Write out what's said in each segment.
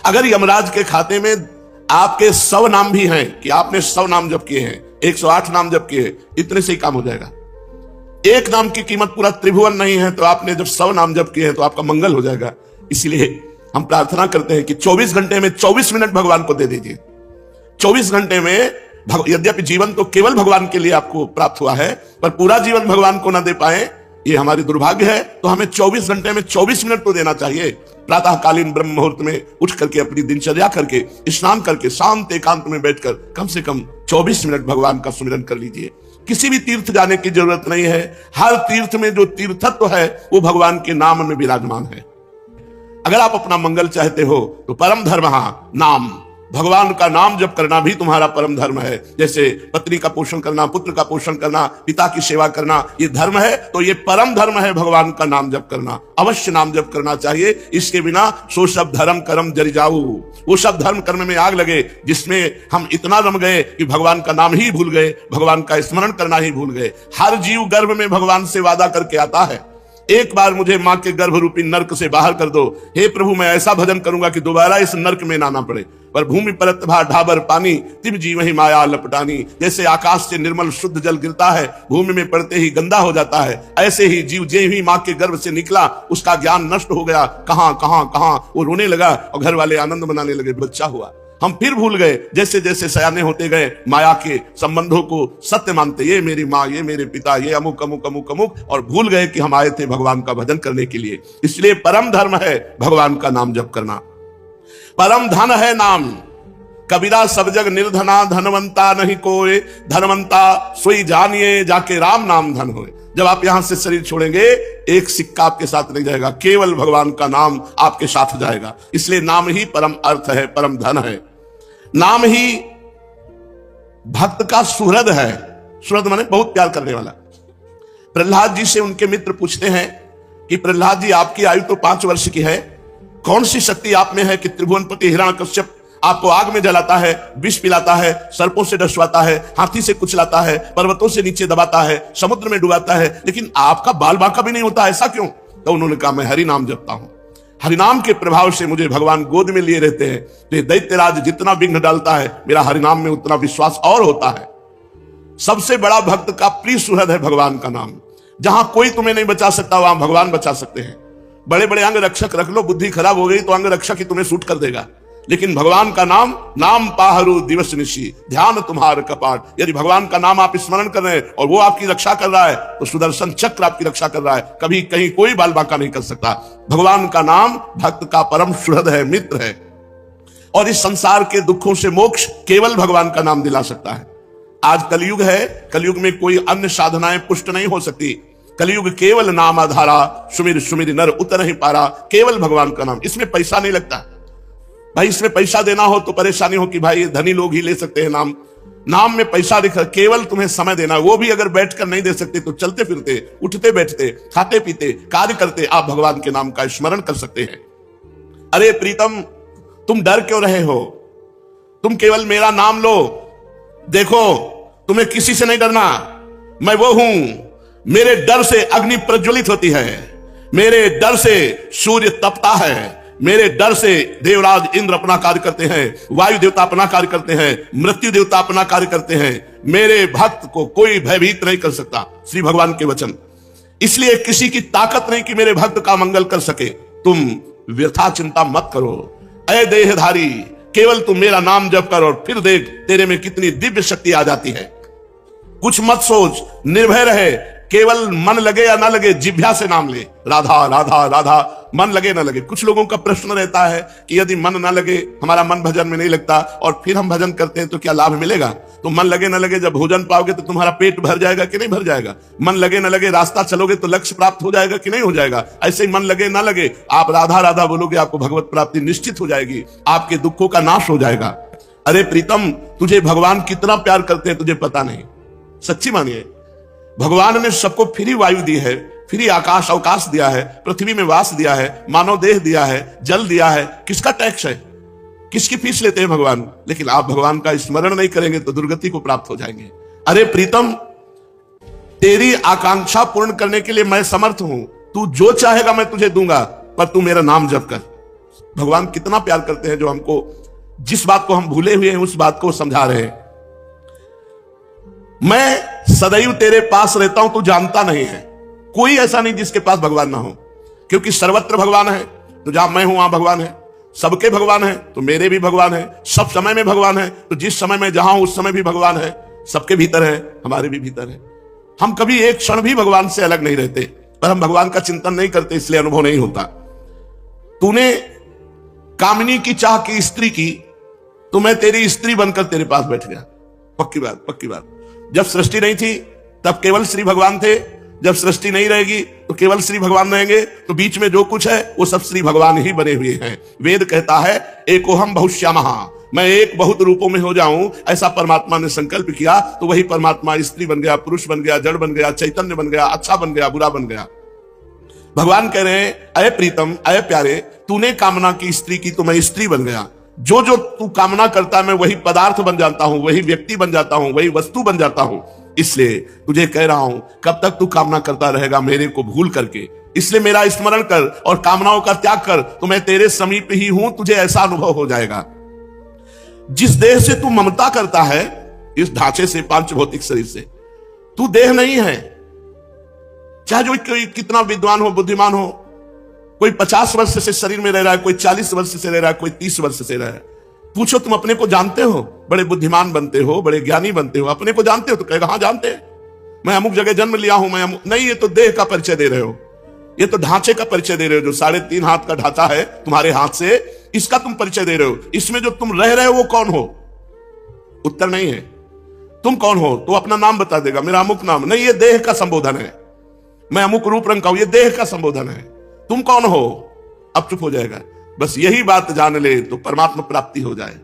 अगर यमराज के खाते में आपके 100 नाम भी हैं कि आपने 100 नाम जप किए हैं, 108 नाम जप किए, इतने से ही काम हो जाएगा। एक नाम की कीमत पूरा त्रिभुवन नहीं है, तो आपने जब 100 नाम जप किए हैं तो आपका मंगल हो जाएगा। इसलिए हम प्रार्थना करते हैं कि 24 घंटे में 24 मिनट भगवान को दे दीजिए। 24 घंटे में यद्यपि जीवन तो केवल भगवान के लिए आपको प्राप्त हुआ है, पर पूरा जीवन भगवान को ना दे पाए ये हमारी दुर्भाग्य है। तो हमें 24 घंटे में 24 मिनट तो देना चाहिए। प्रातःकालीन ब्रह्म मुहूर्त में उठ करके अपनी दिनचर्या करके स्नान करके शांत एकांत में बैठकर कम से कम 24 मिनट भगवान का सुमिरन कर लीजिए। किसी भी तीर्थ जाने की जरूरत नहीं है। हर तीर्थ में जो तीर्थत्व है वो भगवान के नाम में विराजमान है। अगर आप अपना मंगल चाहते हो तो परम धर्म नाम, भगवान का नाम जप करना भी तुम्हारा परम धर्म है। जैसे पत्नी का पोषण करना, पुत्र का पोषण करना, पिता की सेवा करना, ये धर्म है, तो ये परम धर्म है भगवान का नाम जप करना। अवश्य नाम जप करना चाहिए। इसके बिना सो सब धर्म कर्म जरि जाऊ, वो सब धर्म कर्म में आग लगे जिसमें हम इतना रम गए कि भगवान का नाम ही भूल गए, भगवान का स्मरण करना ही भूल गए। हर जीव गर्भ में भगवान से वादा करके आता है, एक बार मुझे मां के गर्भ रूपी नरक से बाहर कर दो, हे प्रभु मैं ऐसा भजन करूंगा कि दोबारा इस नरक में ना आना पड़े। पर भूमि परत भा ढाबर पानी, तिम जीव ही माया लपटानी। जैसे आकाश से निर्मल शुद्ध जल गिरता है, भूमि में पड़ते ही गंदा हो जाता है, ऐसे ही जीव जे ही मां के गर्भ से निकला उसका ज्ञान नष्ट हो गया। कहां कहां कहां वो रोने लगा और घर वाले आनंद मनाने लगे, बच्चा हुआ। हम फिर भूल गए, जैसे जैसे सयाने होते गए माया के संबंधों को सत्य मानते, ये मेरी माँ, ये मेरे पिता, ये अमुक अमुक अमुक अमुक, और भूल गए कि हम आए थे भगवान का भजन करने के लिए। इसलिए परम धर्म है भगवान का नाम जप करना। परम धन है नाम, कबीरा सब जग निर्धना, धनवंता नहीं कोई, धनवंता सोई जानिए जाके राम नाम धन होए। जब आप यहां से शरीर छोड़ेंगे एक सिक्का आपके साथ नहीं जाएगा, केवल भगवान का नाम आपके साथ जाएगा। इसलिए नाम ही परम अर्थ है, परम धन है। नाम ही भक्त का सुहृद है। सुहृद माने बहुत प्यार करने वाला। प्रहलाद जी से उनके मित्र पूछते हैं कि प्रहलाद जी आपकी आयु तो 5 वर्ष की है, कौन सी शक्ति आप में है कि त्रिभुवनपति हिरण्यकश्यप आपको आग में जलाता है, विष पिलाता है, सर्पों से डसवाता है, हाथी से कुचलाता है, पर्वतों से नीचे दबाता है, समुद्र में डुबाता है, लेकिन आपका बाल बांका भी नहीं होता, ऐसा क्यों? तो उन्होंने कहा मैं हरि नाम जपता हूं, हरिनाम के प्रभाव से मुझे भगवान गोद में लिए रहते हैं। तो दैत्यराज जितना विघ्न डालता है मेरा हरिनाम में उतना विश्वास और होता है। सबसे बड़ा भक्त का प्रिय सुहृद है भगवान का नाम। जहां कोई तुम्हें नहीं बचा सकता वहां भगवान बचा सकते हैं। बड़े बड़े अंग रक्षक रख लो, बुद्धि खराब हो गई तो अंग रक्षक ही तुम्हें सूट कर देगा, लेकिन भगवान का नाम, नाम पाहरू दिवस निशी, ध्यान तुम्हार कपाट। यदि भगवान का नाम आप स्मरण कर रहे हैं और वो आपकी रक्षा कर रहा है तो सुदर्शन चक्र आपकी रक्षा कर रहा है, कभी कहीं कोई बाल बांका नहीं कर सकता। भगवान का नाम भक्त का परम सुहृद है, मित्र है, और इस संसार के दुखों से मोक्ष केवल भगवान का नाम दिला सकता है। आज कलयुग है, कलयुग में कोई अन्य साधनाएं पुष्ट नहीं हो सकती। कलयुग केवल नाम आधारा, सुमिर सुमिर नर उतर ही पारा। केवल भगवान का नाम, इसमें पैसा नहीं लगता भाई। इसमें पैसा देना हो तो परेशानी हो कि भाई धनी लोग ही ले सकते हैं नाम, नाम में पैसा दिखा। केवल तुम्हें समय देना, वो भी अगर बैठकर नहीं दे सकते तो चलते फिरते, उठते बैठते, खाते पीते, कार्य करते आप भगवान के नाम का स्मरण कर सकते हैं। अरे प्रीतम तुम डर क्यों रहे हो? तुम केवल मेरा नाम लो, देखो तुम्हें किसी से नहीं डरना। मैं वो हूं, मेरे डर से अग्नि प्रज्वलित होती है, मेरे डर से सूर्य तपता है, मेरे डर से देवराज इंद्र अपना कार्य करते हैं, वायु देवता अपना कार्य करते हैं, मृत्यु देवता अपना कार्य करते हैं। मेरे भक्त को कोई भयभीत नहीं कर सकता, श्री भगवान के वचन। इसलिए किसी की ताकत नहीं कि मेरे भक्त का मंगल कर सके। तुम व्यथा चिंता मत करो, ऐ देहधारी, केवल तुम मेरा नाम जप कर और फिर देख तेरे में कितनी दिव्य शक्ति आ जाती है। कुछ मत सोच, निर्भय रहे, केवल मन लगे या ना लगे जिह्वा से नाम ले, राधा राधा राधा, मन लगे ना लगे। कुछ लोगों का प्रश्न रहता है कि यदि मन ना लगे, हमारा मन भजन में नहीं लगता और फिर हम भजन करते हैं तो क्या लाभ मिलेगा? तो मन लगे ना लगे, जब भोजन पाओगे तो तुम्हारा पेट भर जाएगा कि नहीं भर जाएगा? मन लगे ना लगे, रास्ता चलोगे तो लक्ष्य प्राप्त हो जाएगा कि नहीं हो जाएगा? ऐसे ही मन लगे ना लगे, आप राधा राधा बोलोगे, आपको भगवत प्राप्ति निश्चित हो जाएगी, आपके दुखों का नाश हो जाएगा। अरे प्रीतम तुझे भगवान कितना प्यार करते हैं तुझे पता नहीं। सच्ची मानिए, भगवान ने सबको फ्री वायु दी है, फ्री आकाश अवकाश दिया है, पृथ्वी में वास दिया है, मानव देह दिया है, जल दिया है। किसका टैक्स है? किसकी फीस लेते हैं भगवान? लेकिन आप भगवान का स्मरण नहीं करेंगे तो दुर्गति को प्राप्त हो जाएंगे। अरे प्रीतम तेरी आकांक्षा पूर्ण करने के लिए मैं समर्थ हूं, तू जो चाहेगा मैं तुझे दूंगा, पर तू मेरा नाम जप कर। भगवान कितना प्यार करते हैं, जो हमको जिस बात को हम भूले हुए हैं उस बात को समझा रहे हैं। मैं सदैव तेरे पास रहता हूं, तू जानता नहीं है। कोई ऐसा नहीं जिसके पास भगवान ना हो, क्योंकि सर्वत्र भगवान है। तो जहां मैं हूं वहां भगवान है, सबके भगवान है तो मेरे भी भगवान है, सब समय में भगवान है। तो जिस समय में जहां हूं उस समय भी भगवान है, सबके भीतर है, हमारे भी भीतर है। हम कभी एक क्षण भी भगवान से अलग नहीं रहते, पर हम भगवान का चिंतन नहीं करते, इसलिए अनुभव नहीं होता। तूने कामिनी की चाह की स्त्री की, तो मैं तेरी स्त्री बनकर तेरे पास बैठ गया। पक्की बात, पक्की बात। जब सृष्टि नहीं थी तब केवल श्री भगवान थे, जब सृष्टि नहीं रहेगी तो केवल श्री भगवान रहेंगे। तो बीच में जो कुछ है वो सब श्री भगवान ही बने हुए हैं। वेद कहता है एकोहम बहुश्यामः, मैं एक बहुत रूपों में हो जाऊं, ऐसा परमात्मा ने संकल्प किया। तो वही परमात्मा स्त्री बन गया, पुरुष बन गया, जड़ बन गया, चैतन्य बन गया, अच्छा बन गया, बुरा बन गया। भगवान कह रहे हैं अय प्रीतम, अय प्यारे, तूने कामना की स्त्री की तो मैं स्त्री बन गया। जो जो तू कामना करता है मैं वही पदार्थ बन जाता हूं, वही व्यक्ति बन जाता हूं, वही वस्तु बन जाता हूं। इसलिए तुझे कह रहा हूं, कब तक तू कामना करता रहेगा मेरे को भूल करके? इसलिए मेरा स्मरण कर और कामनाओं का त्याग कर, तो मैं तेरे समीप ही हूं, तुझे ऐसा अनुभव हो जाएगा। जिस देह से तू ममता करता है, इस ढांचे से, पांच भौतिक शरीर से, तू देह नहीं है। चाहे जो कोई कितना विद्वान हो, बुद्धिमान हो, कोई 50 वर्ष से शरीर में रह रहा है, कोई 40 वर्ष से रह रहा है, कोई 30 वर्ष से रह रहा है। पूछो तुम अपने को जानते हो? बड़े बुद्धिमान बनते हो, बड़े ज्ञानी बनते हो, अपने को जानते हो? तो कहेगा हाँ जानते हैं, मैं अमुक जगह जन्म लिया हूं, मैं नहीं, ये तो देह का परिचय दे रहे हो, ये तो ढांचे का परिचय दे रहे हो। जो 3.5 हाथ का ढांचा है तुम्हारे हाथ से, इसका तुम परिचय दे रहे हो। इसमें जो तुम रह रहे हो वो कौन हो? उत्तर नहीं है। तुम कौन हो? तो अपना नाम बता देगा, मेरा अमुक नाम। नहीं, ये देह का संबोधन है, मैं अमुक रूप रंग का हूं, ये देह का संबोधन है। तुम कौन हो? अब चुप हो जाएगा। बस यही बात जान ले तो परमात्मा प्राप्ति हो जाए।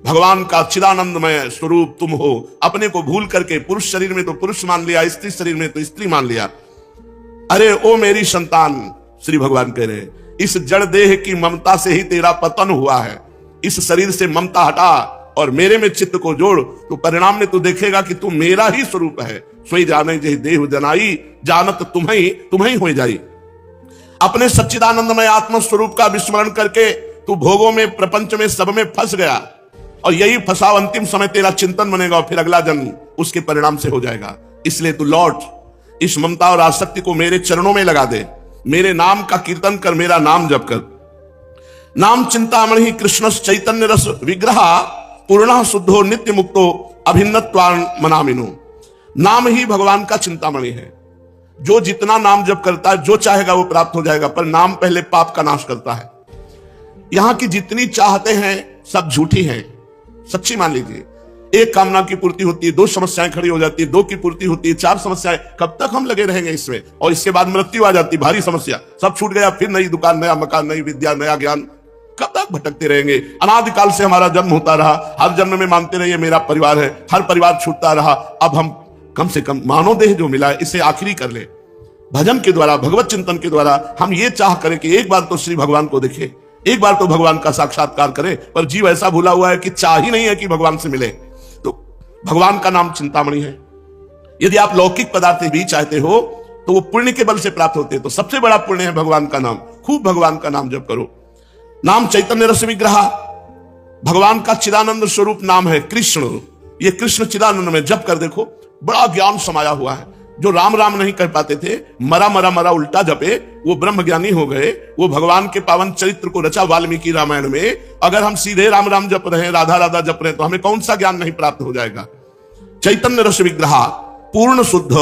भगवान का चिदानंदमय स्वरूप तुम हो। अपने को भूल करके पुरुष शरीर में तो पुरुष मान लिया, स्त्री शरीर में तो स्त्री मान लिया। अरे ओ मेरी संतान, श्री भगवान कह रहे, इस जड़ देह की ममता से ही तेरा पतन हुआ है। इस शरीर से ममता हटा और मेरे में चित्त को जोड़, तो परिणाम में तू देखेगा कि तू मेरा ही स्वरूप है। सोई जाने जय देह जनाई, जानत तुम्हें हो जाई। अपने सच्चिदानंदमय आत्म स्वरूप का विस्मरण करके तू भोगों में, प्रपंच में, सब में फंस गया, और यही फंसाव अंतिम समय तेरा चिंतन बनेगा, और फिर अगला जन्म उसके परिणाम से हो जाएगा। इसलिए तू लौट, इस ममता और आसक्ति को मेरे चरणों में लगा दे, मेरे नाम का कीर्तन कर, मेरा नाम जप कर। नाम चिंतामणि कृष्ण चैतन्य रस विग्रह, पूर्ण शुद्धो नित्य मुक्तो अभिन्नत्वान् मनामिनो। नाम ही भगवान का चिंतामणि है। जो जितना नाम जप करता है, जो चाहेगा वो प्राप्त हो जाएगा, पर नाम पहले पाप का नाश करता है। यहां की जितनी चाहते हैं सब झूठी हैं, सच्ची मान लीजिए। एक कामना की पूर्ति होती है, 2 समस्याएं खड़ी हो जाती है, 2 की पूर्ति होती है, 4 समस्याएं। कब तक हम लगे रहेंगे इसमें? और इसके बाद मृत्यु आ जाती, भारी समस्या, सब छूट गया, फिर नई दुकान, नया मकान, नई विद्या, नया ज्ञान। कब तक भटकते रहेंगे? अनादिकाल से हमारा जन्म होता रहा, हर जन्म में मानते रहिए मेरा परिवार है, हर परिवार छूटता रहा। अब हम कम से कम मानव देह जो मिला है इसे आखिरी कर ले। भजन के द्वारा, भगवत चिंतन के द्वारा हम ये चाह करें कि एक बार तो श्री भगवान को देखें, एक बार तो भगवान का साक्षात्कार करें। पर जीव ऐसा भूला हुआ है कि चाह ही नहीं है कि भगवान से मिले। तो भगवान का नाम चिंतामणि है। यदि आप लौकिक पदार्थ भी चाहते हो तो वो पुण्य के बल से प्राप्त होते हैं। तो सबसे बड़ा पुण्य है भगवान का नाम। खूब भगवान का नाम जप करो। नाम चैतन्य रस विग्रह, भगवान का चिदानंद स्वरूप नाम है कृष्ण। ये कृष्ण चिदानंद में जप कर देखो, बड़ा ज्ञान समाया हुआ है। जो राम राम नहीं कर पाते थे, मरा मरा मरा उल्टा जपे, वो ब्रह्म ज्ञानी हो गए। वो भगवान के पावन चरित्र को रचा वाल्मीकि रामायण में। अगर हम सीधे राम राम जप रहे हैं, राधा राधा जप रहे हैं, तो हमें कौन सा ज्ञान नहीं प्राप्त हो जाएगा? चैतन्य रस विग्रह, पूर्ण शुद्ध,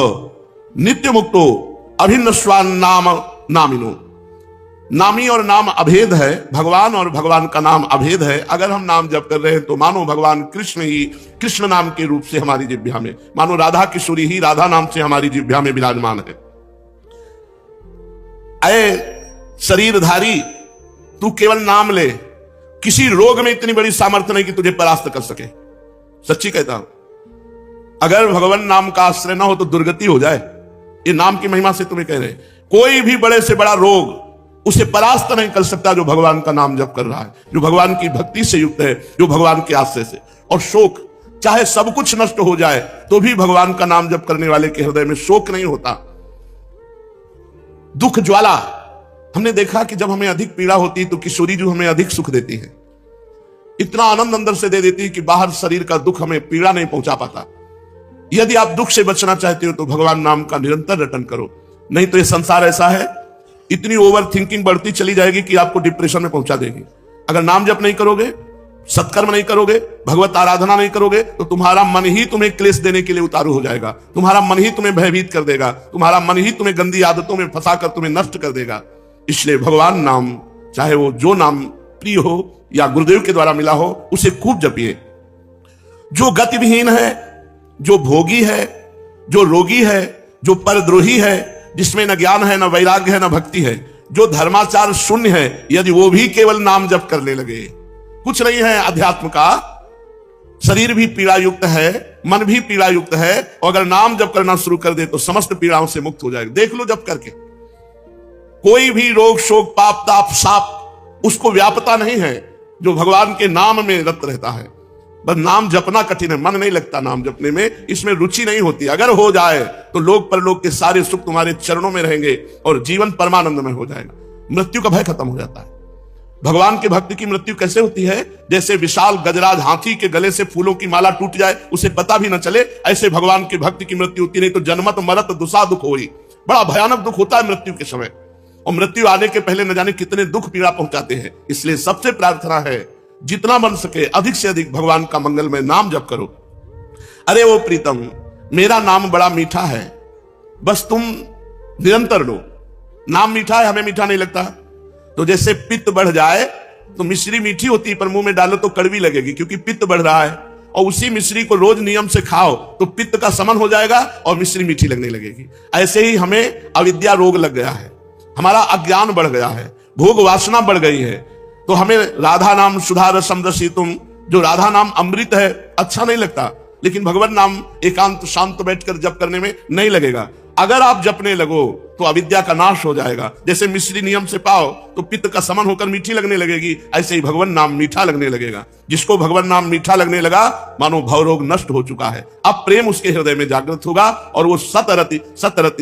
नित्य मुक्तो अभिन्न स्वान नाम नामिनो। नामी और नाम अभेद है, भगवान और भगवान का नाम अभेद है। अगर हम नाम जप कर रहे हैं तो मानो भगवान कृष्ण ही कृष्ण नाम के रूप से हमारी जिह्वा में, मानो राधा किशोरी ही राधा नाम से हमारी जिह्वा में विराजमान है। अय शरीरधारी, तू केवल नाम ले, किसी रोग में इतनी बड़ी सामर्थ्य नहीं कि तुझे परास्त कर सके। सच्ची कहता हूं, अगर भगवान नाम का आश्रय ना हो तो दुर्गति हो जाए। ये नाम की महिमा से तुम्हें कह रहे हैं, कोई भी बड़े से बड़ा रोग उसे परास्त नहीं कर सकता जो भगवान का नाम जप कर रहा है, जो भगवान की भक्ति से युक्त है, जो भगवान के आश्रय से। और शोक, चाहे सब कुछ नष्ट हो जाए तो भी भगवान का नाम जप करने वाले के हृदय में शोक नहीं होता। दुख ज्वाला हमने देखा कि जब हमें अधिक पीड़ा होती है तो किशोरी जो हमें अधिक सुख देती है, इतना आनंद अंदर से दे देती है कि बाहर शरीर का दुख हमें पीड़ा नहीं पहुंचा पाता। यदि आप दुख से बचना चाहते हो तो भगवान नाम का निरंतर रटन करो, नहीं तो ये संसार ऐसा है, इतनी ओवर थिंकिंग बढ़ती चली जाएगी कि आपको डिप्रेशन में पहुंचा देगी। अगर नाम जप नहीं करोगे, सत्कर्म नहीं करोगे, भगवत आराधना नहीं करोगे, तो तुम्हारा मन ही तुम्हें क्लेश देने के लिए उतारू हो जाएगा, तुम्हारा मन ही तुम्हें भयभीत कर देगा, तुम्हारा मन ही तुम्हें गंदी आदतों में फंसाकर तुम्हें नष्ट कर देगा। इसलिए भगवान नाम, चाहे वो जो नाम प्रिय हो या गुरुदेव के द्वारा मिला हो, उसे खूब जपिए। जो गतिविहीन है, जो भोगी है, जो रोगी है, जो परद्रोही है, जिसमें न ज्ञान है, न वैराग्य है, न भक्ति है, जो धर्माचार शून्य है, यदि वो भी केवल नाम जप करने लगे, कुछ नहीं है अध्यात्म का, शरीर भी पीड़ा युक्त है, मन भी पीड़ा युक्त है, और अगर नाम जप करना शुरू कर दे तो समस्त पीड़ाओं से मुक्त हो जाएगा। देख लो जप करके, कोई भी रोग शोक पाप ताप साप उसको व्यापता नहीं है जो भगवान के नाम में रत रहता है। बस नाम जपना कठिन है, मन नहीं लगता नाम जपने में, इसमें रुचि नहीं होती। अगर हो जाए तो लोक परलोक के सारे सुख तुम्हारे चरणों में रहेंगे और जीवन परमानंद में हो जाएगा, मृत्यु का भय खत्म हो जाता है। भगवान के भक्त की मृत्यु कैसे होती है? जैसे विशाल गजराज हाथी के गले से फूलों की माला टूट जाए, उसे पता भी न चले, ऐसे भगवान के भक्त की मृत्यु होती। नहीं तो जन्मत मरत दुसा दुख होई, बड़ा भयानक दुख होता है मृत्यु के समय, और मृत्यु आने के पहले न जाने कितने दुख पीड़ा पहुंचाते हैं। इसलिए सबसे प्रार्थना है, जितना बन सके अधिक से अधिक भगवान का मंगलमय नाम जप करो। अरे वो प्रीतम, मेरा नाम बड़ा मीठा है, बस तुम निरंतर लो। नाम मीठा है, हमें मीठा नहीं लगता। तो जैसे पित्त बढ़ जाए तो मिश्री मीठी होती है, पर मुंह में डालो तो कड़वी लगेगी, क्योंकि पित्त बढ़ रहा है। और उसी मिश्री को रोज नियम से खाओ तो पित्त का शमन हो जाएगा और मिश्री मीठी लगने लगेगी। ऐसे ही हमें अविद्या रोग लग गया है, हमारा अज्ञान बढ़ गया है, भोग वासना बढ़ गई है। तो हमें राधा नाम सुधा रसम रसितुम, जो राधा नाम अमृत है, अच्छा नहीं लगता, लेकिन भगवान नाम एकांत शांत बैठकर जप करने में नहीं लगेगा। अगर आप जपने लगो तो अविद्या का नाश हो जाएगा। जैसे मिश्री नियम से पाओ तो पित्त का समन होकर मीठी लगने लगेगी, ऐसे ही भगवान नाम मीठा लगने लगेगा। जिसको भगवान नाम मीठा लगने लगा, मानो भवरोग नष्ट हो चुका है। अब प्रेम उसके हृदय में जागृत होगा और वो सतरति